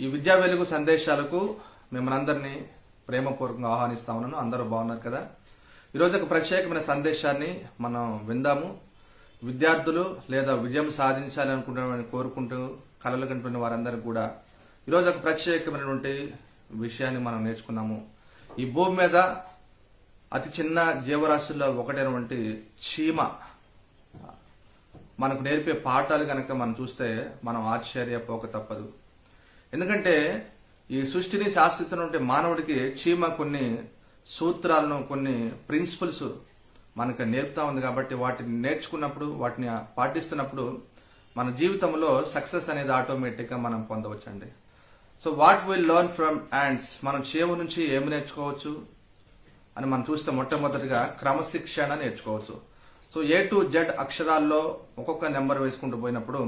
ఈ విద్యా వెలుగు సందేశాలకు మిమ్మల్ని అందరినీ ప్రేమపూర్వకంగా ఆహ్వానిస్తా ఉన్నాను. అందరూ బాగున్నారు కదా? ఈరోజు ఒక ప్రత్యేకమైన సందేశాన్ని మనం విందాము. విద్యార్థులు లేదా విజయం సాధించాలని కోరుకుంటూ కలలు కంటున్న వారందరికీ కూడా ఈరోజు ఒక ప్రత్యేకమైనటువంటి విషయాన్ని మనం నేర్చుకున్నాము. ఈ భూమి మీద అతి చిన్న జీవరాశుల్లో ఒకటైనటువంటి చీమ మనకు నేర్పే పాఠాలు కనుక మనం చూస్తే మనం ఆశ్చర్యపోక తప్పదు. ఎందుకంటే ఈ సృష్టిని శాసిస్తున్నటువంటి మానవుడికి చీమ కొన్ని సూత్రాలను, కొన్ని ప్రిన్సిపల్స్ మనకు నేర్పుతా ఉంది. కాబట్టి వాటిని నేర్చుకున్నప్పుడు, వాటిని పాటిస్తున్నప్పుడు మన జీవితంలో సక్సెస్ అనేది ఆటోమేటిక్గా మనం పొందవచ్చండి. So what will learn from ants, మనం చీమ నుంచి ఏమి నేర్చుకోవచ్చు అని మనం చూస్తే మొట్టమొదటిగా క్రమశిక్షణ నేర్చుకోవచ్చు. సో A to Z అక్షరాల్లో ఒక్కొక్క నెంబర్ వేసుకుంటూ పోయినప్పుడు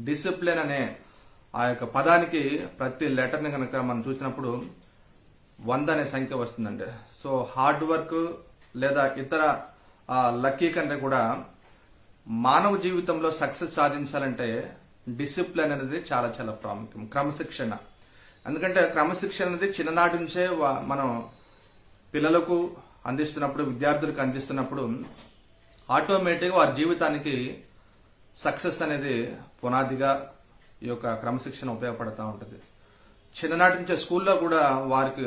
డిసిప్లిన్ అనే ఆ యొక్క పదానికి ప్రతి లెటర్ని కనుక మనం చూసినప్పుడు 100 అనే సంఖ్య వస్తుందండి. సో హార్డ్ వర్క్ లేదా ఇతర లక్కీ కంటే కూడా మానవ జీవితంలో సక్సెస్ సాధించాలంటే డిసిప్లిన్ అనేది చాలా చాలా ప్రాముఖ్యం. క్రమశిక్షణ, ఎందుకంటే క్రమశిక్షణ అనేది చిన్ననాటి నుంచే మనం పిల్లలకు అందిస్తున్నప్పుడు, విద్యార్థులకు అందిస్తున్నప్పుడు ఆటోమేటిక్గా వారి జీవితానికి సక్సెస్ అనేది పునాదిగా ఈ యొక్క క్రమశిక్షణ ఉపయోగపడుతూ ఉంటుంది. చిన్ననాటి నుంచే స్కూల్లో కూడా వారికి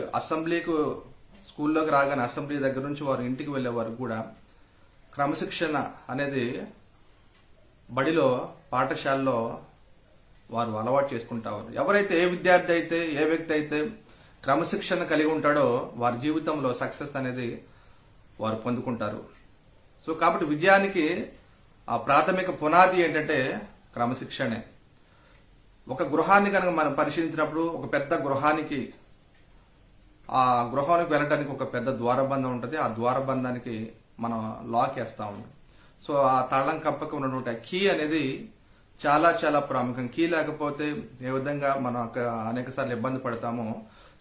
స్కూల్లోకి రాగానే అసెంబ్లీ దగ్గర నుంచి వారు ఇంటికి వెళ్లే వరకు కూడా క్రమశిక్షణ అనేది బడిలో, పాఠశాలలో వారు అలవాటు చేసుకుంటారు. ఎవరైతే, ఏ విద్యార్థి అయితే, ఏ వ్యక్తి అయితే క్రమశిక్షణ కలిగి ఉంటాడో వారి జీవితంలో సక్సెస్ అనేది వారు పొందుకుంటారు. సో కాబట్టి విజయానికి ఆ ప్రాథమిక పునాది ఏంటంటే క్రమశిక్షణే. ఒక గృహాన్ని కనుక మనం పరిశీలించినప్పుడు, ఒక పెద్ద గృహానికి, ఆ గృహానికి వెళ్ళడానికి ఒక పెద్ద ద్వారబంధం ఉంటుంది. ఆ ద్వారబంధానికి మనం లాక్ వేస్తా ఉంటాం. సో ఆ తాళం కప్పక ఉన్నటువంటి కీ అనేది చాలా చాలా ప్రాముఖ్యం. కీ లేకపోతే ఏ విధంగా మనం అనేక సార్లు ఇబ్బంది పడతామో,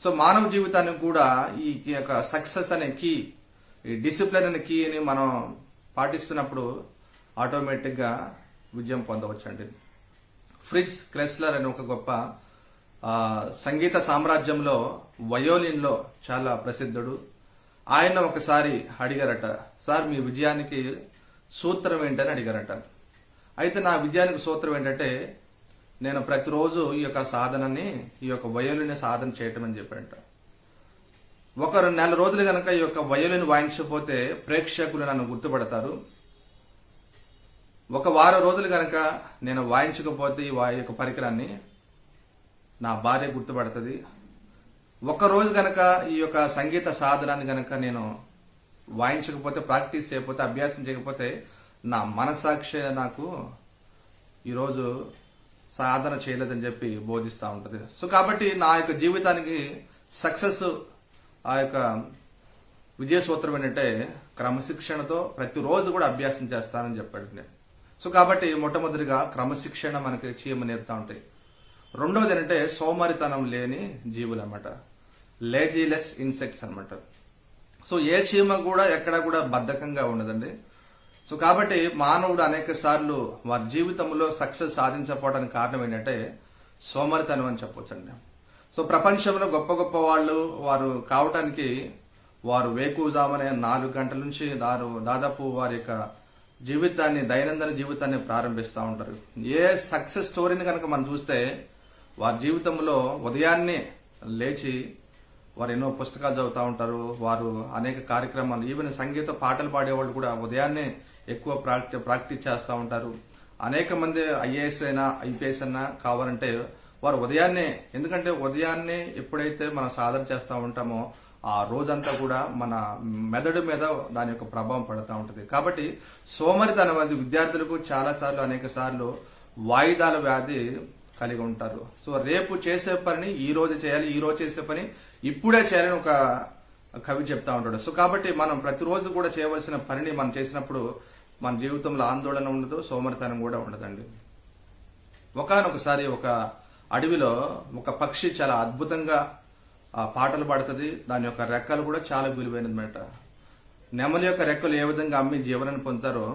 సో మానవ జీవితానికి కూడా ఈ యొక్క సక్సెస్ అనే కీ, ఈ డిసిప్లిన్ అనే కీని మనం పాటిస్తున్నప్పుడు ఆటోమేటిక్గా విజయం పొందవచ్చండి. ఫ్రిట్జ్ క్రెస్లర్ అనే ఒక గొప్ప సంగీత సామ్రాజ్యంలో వయోలిన్లో చాలా ప్రసిద్ధుడు. ఆయన ఒకసారి అడిగారట, సార్ మీ విజయానికి సూత్రం ఏంటని అడిగారట. అయితే నా విజయానికి సూత్రం ఏంటంటే నేను ప్రతిరోజు ఈ యొక్క సాధనని, ఈ యొక్క వయోలిన్ సాధన చేయటం అని చెప్పారంట. ఒక 4 రోజులు కనుక ఈ యొక్క వయోలిన్ వాయించకపోతే ప్రేక్షకులు నన్ను గుర్తుపడతారు. ఒక వారం రోజులు కనుక నేను వాయించకపోతే ఈ యొక్క పరికరాన్ని నా భార్య గుర్తుపడుతుంది. ఒక రోజు కనుక ఈ యొక్క సంగీత సాధనాన్ని కనుక నేను వాయించకపోతే, ప్రాక్టీస్ చేయకపోతే, అభ్యాసం చేయకపోతే నా మనసాక్షి నాకు ఈరోజు సాధన చేయలేదని చెప్పి బోధిస్తూ ఉంటుంది. సో కాబట్టి నా యొక్క జీవితానికి సక్సెస్, ఆ యొక్క విజయ సూత్రం ఏంటంటే క్రమశిక్షణతో ప్రతిరోజు కూడా అభ్యాసం చేస్తానని చెప్పాడు. సో కాబట్టి మొట్టమొదటిగా క్రమశిక్షణ మనకి చీమ నేర్పుతా ఉంటాయి. రెండవది ఏంటంటే సోమరితనం లేని జీవులు అన్నమాట, లేజీలెస్ ఇన్సెక్ట్స్ అన్నమాట. సో ఏ చీమ కూడా ఎక్కడ కూడా బద్ధకంగా ఉండదండి. సో కాబట్టి మానవుడు అనేక సార్లు వారి జీవితంలో సక్సెస్ సాధించకపోవడానికి కారణం ఏంటంటే సోమరితనం అని చెప్పొచ్చండి. సో ప్రపంచంలో గొప్ప గొప్ప వాళ్ళు వారు కావటానికి వారు వేకువజామునే 4 గంటల నుంచి దాదాపు వారి యొక్క జీవితాన్ని, దైనందిన జీవితాన్ని ప్రారంభిస్తూ ఉంటారు. ఏ సక్సెస్ స్టోరీని కనుక మనం చూస్తే వారి జీవితంలో ఉదయాన్నే లేచి వారు ఎన్నో పుస్తకాలు చదువుతూ ఉంటారు. వారు అనేక కార్యక్రమాలు, ఈవెన్ సంగీత పాటలు పాడేవాళ్ళు కూడా ఉదయాన్నే ఎక్కువ ప్రాక్టీస్ చేస్తూ ఉంటారు. అనేక మంది IAS అయినా IPS అయినా కావాలంటే వారు ఉదయాన్నే, ఎందుకంటే ఉదయాన్నే ఎప్పుడైతే మనం సాధన చేస్తూ ఉంటామో ఆ రోజంతా కూడా మన మెదడు మీద దాని యొక్క ప్రభావం పడుతూ ఉంటుంది. కాబట్టి సోమరితనం అనేది విద్యార్థులకు చాలా సార్లు, అనేక సార్లు వాయిదాల వ్యాధి కలిగి ఉంటారు. సో రేపు చేసే పనిని ఈ రోజు చేయాలి, ఈ రోజు చేసే పని ఇప్పుడే చేయాలని ఒక కవి చెప్తా ఉంటాడు. సో కాబట్టి మనం ప్రతిరోజు కూడా చేయవలసిన పనిని మనం చేసినప్పుడు మన జీవితంలో ఆందోళన ఉండదు, సోమరితనం కూడా ఉండదండి. ఒకానొకసారి ఒక అడవిలో ఒక పక్షి చాలా అద్భుతంగా పాటలు పాడుతుంది. దాని యొక్క రెక్కలు కూడా చాలా విలువైనదన్నమాట. నెమలి యొక్క రెక్కలు ఏ విధంగా అమ్మి జీవనాన్ని పొందుతారో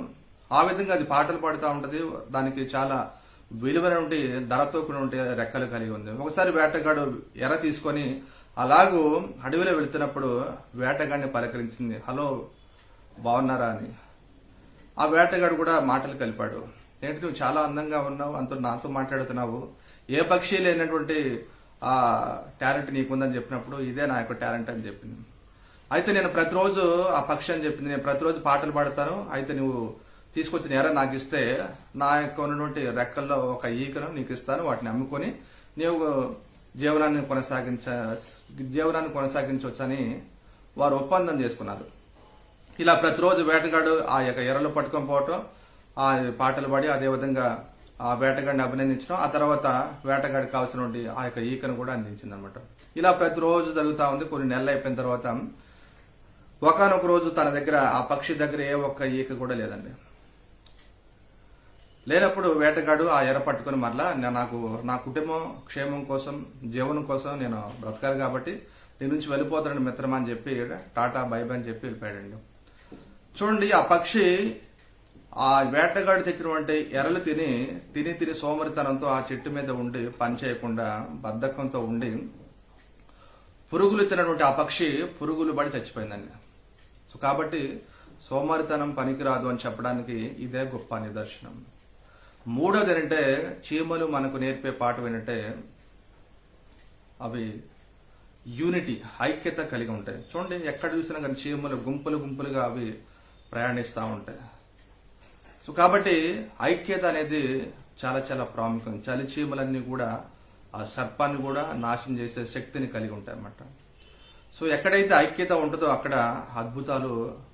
ఆ విధంగా అది పాటలు పాడుతూ ఉంటుంది. దానికి చాలా విలువైన నుండి ధరతోకు నుండి రెక్కలు కలిగి ఉంది. ఒకసారి వేటగాడు ఎర తీసుకొని అలాగూ అడవిలో వెళుతున్నప్పుడు వేటగాడిని పలకరించింది, హలో బాగున్నారా అని. ఆ వేటగాడు కూడా మాటలు కలిపాడు, ఏంటి నువ్వు చాలా అందంగా ఉన్నావు, అంత నాతో మాట్లాడుతున్నావు, ఏ పక్షి లేనటువంటి ఆ టాలెంట్ నీకుందని చెప్పినప్పుడు ఇదే నా యొక్క టాలెంట్ అని చెప్పింది. అయితే నేను ప్రతిరోజు ఆ పక్షి అని చెప్పింది, నేను ప్రతిరోజు పాటలు పాడతాను, అయితే నువ్వు తీసుకొచ్చిన ఎర నాకు ఇస్తే నా యొక్క ఉన్నటువంటి రెక్కల్లో ఒక ఈకను నీకు ఇస్తాను, వాటిని అమ్ముకొని నీవు జీవనాన్ని కొనసాగించవచ్చని వారు ఒప్పందం చేసుకున్నారు. ఇలా ప్రతిరోజు వేటగాడు ఆ యొక్క ఎరలు పట్టుకొని పోవటం, ఆ పాటలు పాడి అదేవిధంగా ఆ వేటగాడిని అభినందించడం, ఆ తర్వాత వేటగాడికి కావాల్సినటువంటి ఆ యొక్క ఈకను కూడా అందించింది అనమాట. ఇలా ప్రతిరోజు జరుగుతూ ఉంది. కొన్ని నెలలు అయిపోయిన తర్వాత ఒకనొక రోజు తన దగ్గర ఆ పక్షి దగ్గర ఏ ఒక్క ఈక కూడా లేదండి. లేనప్పుడు వేటగాడు ఆ ఎర పట్టుకుని మరలా నాకు నా కుటుంబం క్షేమం కోసం జీవనం కోసం నేను బ్రతకాలి కాబట్టి నీ నుంచి వెళ్ళిపోతానని మిత్రమా అని చెప్పి టాటా బై బై అని చెప్పి వెళ్ళిపోయాడండి. చూడండి, ఆ పక్షి ఆ వేటగాడు తెచ్చినటువంటి ఎరలు తిని తిని తిని సోమరితనంతో ఆ చెట్టు మీద ఉండి పని చేయకుండా బద్ధకంతో ఉండి పురుగులు తినటువంటి ఆ పక్షి పురుగులు పడి చచ్చిపోయిందండి. సో కాబట్టి సోమరితనం పనికిరాదు అని చెప్పడానికి ఇదే గొప్ప నిదర్శనం. మూడోది ఏంటంటే చీమలు మనకు నేర్పే పాఠం ఏంటంటే అవి యూనిటీ, ఐక్యత కలిగి ఉంటాయి. చూడండి, ఎక్కడ చూసినా కానీ చీమలు గుంపులు గుంపులుగా అవి ప్రయాణిస్తూ ఉంటాయి. సో కాబట్టి ఐక్యత అనేది చాలా చాలా ప్రాముఖ్యం. చలి చీమలన్నీ కూడా ఆ సర్పాన్ని కూడా నాశనం చేసే శక్తిని కలిగి ఉంటాయి అన్నమాట. సో ఎక్కడైతే ఐక్యత ఉంటుందో అక్కడ అద్భుతాలు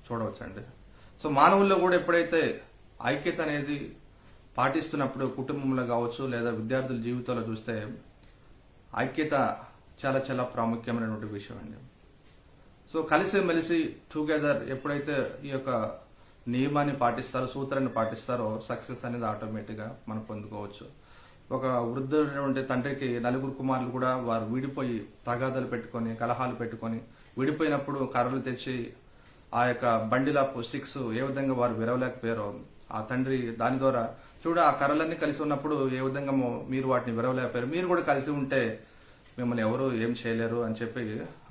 చూడవచ్చండి. సో మానవుల్లో కూడా ఎప్పుడైతే ఐక్యత అనేది పాటిస్తున్నప్పుడు కుటుంబంలో కావచ్చు లేదా విద్యార్థుల జీవితంలో చూస్తే ఐక్యత చాలా చాలా ప్రాముఖ్యమైనటువంటి విషయం అండి. సో కలిసి మెలిసి టుగెదర్ ఎప్పుడైతే ఈ యొక్క నియమాన్ని పాటిస్తారో, సూత్రాన్ని పాటిస్తారో సక్సెస్ అనేది ఆటోమేటిక్గా మనం పొందుకోవచ్చు. ఒక వృద్ధుడైనటువంటి తండ్రికి 4 కుమారులు కూడా వారు విడిపోయి తగాదాలు పెట్టుకొని కలహాలు పెట్టుకొని విడిపోయినప్పుడు కర్రలు తెచ్చి ఆ యొక్క బండిలా స్టిక్స్ ఏ విధంగా వారు విరవలేకపోయారో ఆ తండ్రి దాని ద్వారా ఆ కర్రలన్నీ కలిసి ఉన్నప్పుడు ఏ విధంగా మీరు వాటిని విరవలేకపోయారు, మీరు కూడా కలిసి ఉంటే మిమ్మల్ని ఎవరు ఏం చేయలేరు అని చెప్పి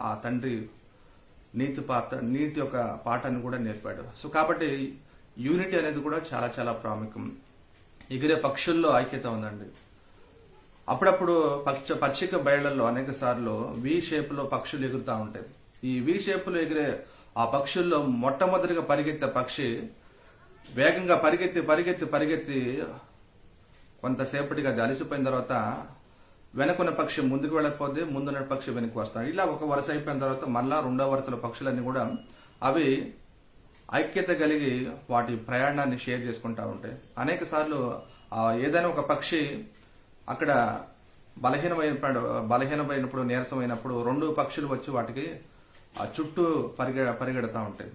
ఆ తండ్రి నీతి యొక్క పాఠాన్ని కూడా నేర్పాడు. సో కాబట్టి యూనిటీ అనేది కూడా చాలా చాలా ప్రాముఖ్యం. ఎగిరే పక్షుల్లో ఐక్యత ఉందండి. అప్పుడప్పుడు పచ్చిక బయళ్లలో అనేక సార్లు వి షేప్ లో పక్షులు ఎగురుతూ ఉంటాయి. ఈ వి షేప్ లో ఎగిరే ఆ పక్షుల్లో మొట్టమొదటిగా పరిగెత్తే పక్షి వేగంగా పరిగెత్తి పరిగెత్తి పరిగెత్తి కొంతసేపటిగా అది అలసిపోయిన తర్వాత వెనకున్న పక్షి ముందుకు వెళ్ళకపోతే ముందున్న పక్షి వెనక్కి వస్తాడు. ఇలా ఒక వరుస అయిపోయిన తర్వాత మళ్ళా రెండో వరుసల పక్షులన్నీ కూడా అవి ఐక్యత కలిగి వాటి ప్రయాణాన్ని షేర్ చేసుకుంటా ఉంటాయి. అనేక సార్లు ఏదైనా ఒక పక్షి అక్కడ బలహీనమైనప్పుడు నీరసమైనప్పుడు 2 పక్షులు వచ్చి వాటికి ఆ చుట్టూ పరిగెడతా ఉంటాయి.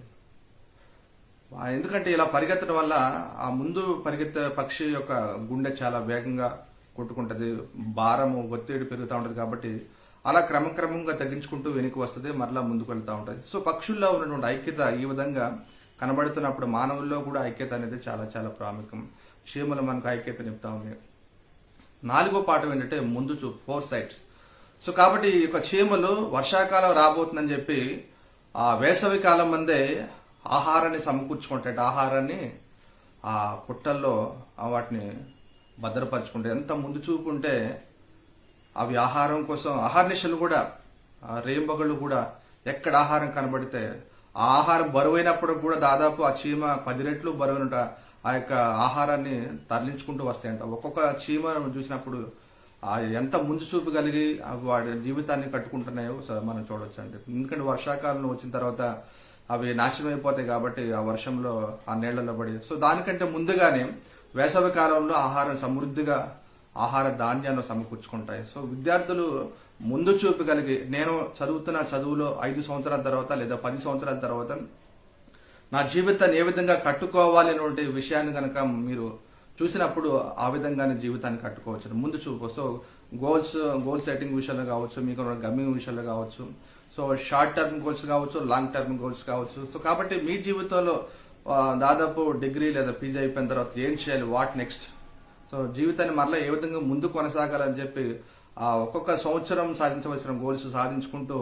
ఎందుకంటే ఇలా పరిగెత్తడం వల్ల ఆ ముందు పరిగెత్తే పక్షి యొక్క గుండె చాలా వేగంగా కొట్టుకుంటది, భారము ఒత్తిడి పెరుగుతూ ఉంటది. కాబట్టి అలా క్రమక్రమంగా తగ్గించుకుంటూ వెనక్కి వస్తుంది, మరలా ముందుకు వెళ్తూ ఉంటుంది. సో పక్షుల్లో ఉన్నటువంటి ఐక్యత ఈ విధంగా కనబడుతున్నప్పుడు మానవుల్లో కూడా ఐక్యత అనేది చాలా చాలా ప్రాముఖ్యం. చీమలు మనకు ఐక్యత నింపుతా ఉంది. 4వ పాఠం ఏంటంటే ముందు చూపు, 4 సైట్స్. సో కాబట్టి ఈ యొక్క చీమలు వర్షాకాలం రాబోతుందని చెప్పి ఆ వేసవి కాలం మందే ఆహారాన్ని సమకూర్చుకుంటాయి. ఆహారాన్ని ఆ పుట్టల్లో వాటిని భద్రపరుచుకుంటే ఎంత ముందు చూపుంటే అవి ఆహారం కోసం ఆహారనిశలు కూడా రేంబగళ్ళు కూడా ఎక్కడ ఆహారం కనబడితే ఆ ఆహారం బరువైనప్పుడు కూడా దాదాపు ఆ చీమ 10 రెట్లు బరువునుంట ఆ యొక్క ఆహారాన్ని తరలించుకుంటూ వస్తాయంట. ఒక్కొక్క చీమను చూసినప్పుడు ఎంత ముందు చూపు కలిగి వాడి జీవితాన్ని కట్టుకుంటున్నాయో మనం చూడొచ్చు అండి. ఎందుకంటే వర్షాకాలంలో వచ్చిన తర్వాత అవి నాశనం అయిపోతాయి కాబట్టి ఆ వర్షంలో ఆ నీళ్లలో పడి. సో దానికంటే ముందుగానే వేసవి కాలంలో ఆహారం సమృద్ధిగా ఆహార ధాన్యాన్ని సమకూర్చుకుంటాయి. సో విద్యార్థులు ముందు చూపు కలిగి నేను చదువుతున్న చదువులో 5 సంవత్సరాల తర్వాత లేదా 10 సంవత్సరాల తర్వాత నా జీవితాన్ని ఏ విధంగా కట్టుకోవాలి అనే విషయాన్ని కనుక మీరు చూసినప్పుడు ఆ విధంగానే జీవితాన్ని కట్టుకోవచ్చు. ముందు చూపు. సో గోల్ సెట్టింగ్ విషయంలో కావచ్చు, మీకు గమ్యం విషయంలో కావచ్చు, సో షార్ట్ టర్మ్ గోల్స్ కావచ్చు, లాంగ్ టర్మ్ గోల్స్ కావచ్చు. సో కాబట్టి మీ జీవితంలో దాదాపు డిగ్రీ లేదా పీజీ అయిపోయిన తర్వాత ఏం చేయాలి, వాట్ నెక్స్ట్, సో జీవితాన్ని మరలా ఏ విధంగా ముందు కొనసాగాలని చెప్పి ఆ ఒక్కొక్క సంవత్సరం సాధించవలసిన గోల్స్ సాధించుకుంటూ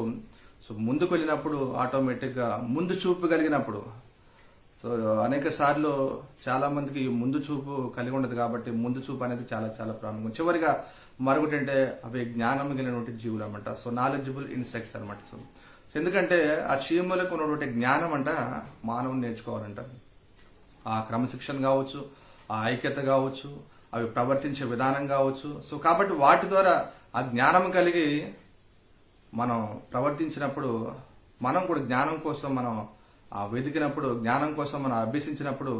సో ముందుకు వెళ్ళినప్పుడు ఆటోమేటిక్ గా ముందు చూపు కలిగినప్పుడు సో అనేక సార్లు చాలా మందికి ఈ ముందు చూపు కలిగి ఉండదు కాబట్టి ముందు చూపు అనేది చాలా చాలా ప్రాముఖ్యం. చివరిగా మరొకటి అంటే అవి జ్ఞానం కలిగినటువంటి జీవులు అనమాట. సో నాలెడ్జబుల్ ఇన్సెక్ట్స్ అనమాట. సో ఎందుకంటే ఆ చీమలకు ఉన్నటువంటి జ్ఞానం అంట మానవుని నేర్చుకోవాలంట. ఆ క్రమశిక్షణ కావచ్చు, ఆ ఐక్యత కావచ్చు, అవి ప్రవర్తించే విధానం కావచ్చు. సో కాబట్టి వాటి ద్వారా ఆ జ్ఞానం కలిగి మనం ప్రవర్తించినప్పుడు మనం కూడా జ్ఞానం కోసం మనం వెతికినప్పుడు, జ్ఞానం కోసం మనం అభ్యసించినప్పుడు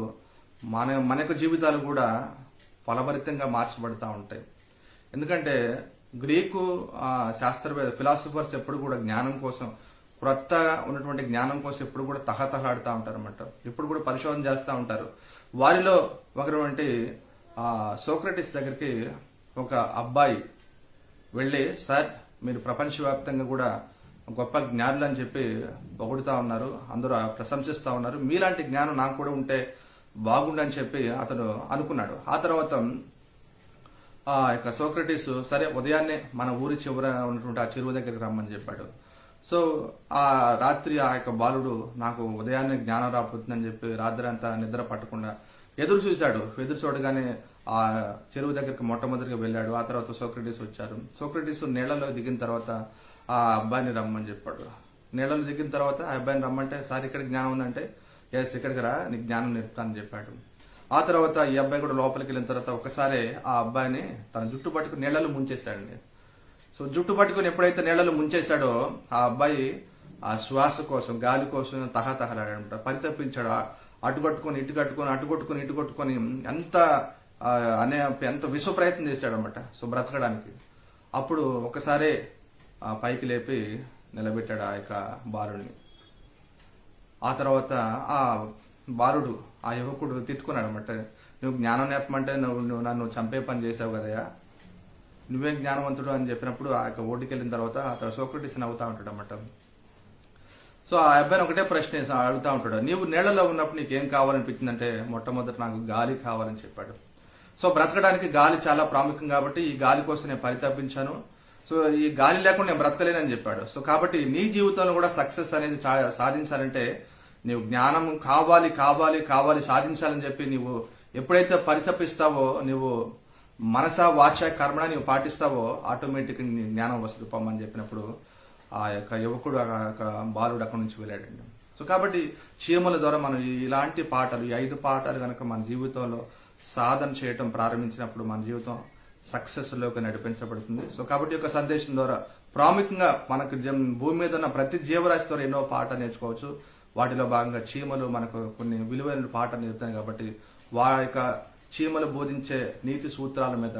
మన యొక్క జీవితాలు కూడా ఫలభరితంగా మార్చబడతా ఉంటాయి. ఎందుకంటే గ్రీకు శాస్త్రవేత్త ఫిలాసఫర్స్ ఎప్పుడు కూడా జ్ఞానం కోసం, క్రొత్తగా ఉన్నటువంటి జ్ఞానం కోసం ఎప్పుడు కూడా తహతహలాడుతూ ఉంటారు అన్నమాట. ఎప్పుడు కూడా పరిశోధన చేస్తూ ఉంటారు. వారిలో ఒకరు అంటే సోక్రటిస్ దగ్గరికి ఒక అబ్బాయి వెళ్ళి, సార్ మీరు ప్రపంచవ్యాప్తంగా కూడా గొప్ప జ్ఞానులు అని చెప్పి పొగుడుతా ఉన్నారు, అందరూ ప్రశంసిస్తా ఉన్నారు, మీలాంటి జ్ఞానం నాకు కూడా ఉంటే బాగుండని చెప్పి అతను అనుకున్నాడు. ఆ తర్వాత సోక్రటీస్ సరే ఉదయాన్నే మన ఊరి చివర ఉన్నటువంటి ఆ చెరువు దగ్గరికి రమ్మని చెప్పాడు. సో ఆ రాత్రి ఆ యొక్క బాలుడు నాకు ఉదయాన్నే జ్ఞానం రాబోతుందని చెప్పి రాత్రి అంతా నిద్ర పట్టకుండా ఎదురు చూశాడు. ఎదురు చూడగానే ఆ చెరువు దగ్గరికి మొట్టమొదటిగా వెళ్ళాడు. ఆ తర్వాత సోక్రటీస్ వచ్చారు. సోక్రటీస్ నీళ్లలో దిగిన తర్వాత ఆ అబ్బాయిని రమ్మని చెప్పాడు. నీళ్లలో దిగిన తర్వాత ఆ అబ్బాయిని రమ్మంటే, సార్ ఇక్కడ జ్ఞానం ఉందంటే, ఎస్ ఇక్కడికి రా, నీకు జ్ఞానం నేర్పుతానని చెప్పాడు. ఆ తర్వాత ఈ అబ్బాయి కూడా లోపలికి వెళ్ళిన తర్వాత ఒకసారి ఆ అబ్బాయిని తన జుట్టు పట్టుకుని నీళ్లలో ముంచేశాడండి. సో జుట్టు పట్టుకుని ఎప్పుడైతే నీళ్లలో ముంచేశాడో ఆ అబ్బాయి ఆ శ్వాస కోసం, గాలి కోసం తహతహలాడాడంట, పరితపించాడు. అటు కట్టుకొని ఇటు కట్టుకొని, అటు కొట్టుకొని ఇటు కొట్టుకొని ఎంత విశ్వ ప్రయత్నం చేశాడనమాట సో బ్రతకడానికి. అప్పుడు ఒకసారి పైకి లేపి నిలబెట్టాడు ఆ యొక్క బాలుడిని. ఆ తర్వాత ఆ బాలుడు, ఆ యువకుడు తిట్టుకున్నాడు అనమాట, నువ్వు జ్ఞానం నేర్పమంటే నువ్వు నన్ను చంపే పని చేసావు కదయా, నువ్వే జ్ఞానవంతుడు అని చెప్పినప్పుడు ఆ యొక్క ఓటుకి వెళ్ళిన తర్వాత అతను సోక్రటీస్ నవ్వుతా ఉంటాడు అన్నమాట. సో ఆ అబ్బాయిని ఒకటే ప్రశ్న అడుగుతా ఉంటాడు, నీవు నీళ్లలో ఉన్నప్పుడు నీకేం కావాలనిపించిందంటే మొట్టమొదటి నాకు గాలి కావాలని చెప్పాడు. సో బ్రతకడానికి గాలి చాలా ప్రాముఖ్యం కాబట్టి ఈ గాలి కోసం నేను పరితపించాను. సో ఈ గాలి లేకుండా నేను బ్రతకలేనని చెప్పాడు. సో కాబట్టి నీ జీవితంలో కూడా సక్సెస్ అనేది సాధించాలంటే నీవు జ్ఞానం కావాలి కావాలి కావాలి సాధించాలని చెప్పి నీవు ఎప్పుడైతే పరితపిస్తావో, నువ్వు మనస వాచ కర్మణ నీవు పాటిస్తావో ఆటోమేటిక్ నీ జ్ఞానం వస్తుంది పొమ్మని చెప్పినప్పుడు ఆ యొక్క యువకుడు, ఆ యొక్క బాలుడు అక్కడి నుంచి వెళ్ళాడండి. సో కాబట్టి చీమల ద్వారా మనం ఇలాంటి పాఠాలు, ఈ 5 పాఠాలు కనుక మన జీవితంలో సాధన చేయటం ప్రారంభించినప్పుడు మన జీవితం సక్సెస్ లోకి నడిపించబడుతుంది. సో కాబట్టి యొక్క సందేశం ద్వారా ప్రాముఖ్యంగా మనకు భూమి మీద ఉన్న ప్రతి జీవరాశి ద్వారా ఎన్నో పాఠాలు నేర్చుకోవచ్చు. వాటిలో భాగంగా చీమలు మనకు కొన్ని విలువైన పాఠాలు నేర్పుతాయి. కాబట్టి వారి యొక్క చీమలు బోధించే నీతి సూత్రాల మీద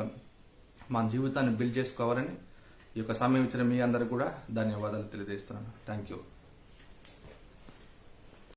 మన జీవితాన్ని బిల్డ్ చేసుకోవాలని ఈ యొక్క సమయం ఇచ్చిన మీ అందరూ కూడా ధన్యవాదాలు తెలియజేస్తున్నాను. Thank you.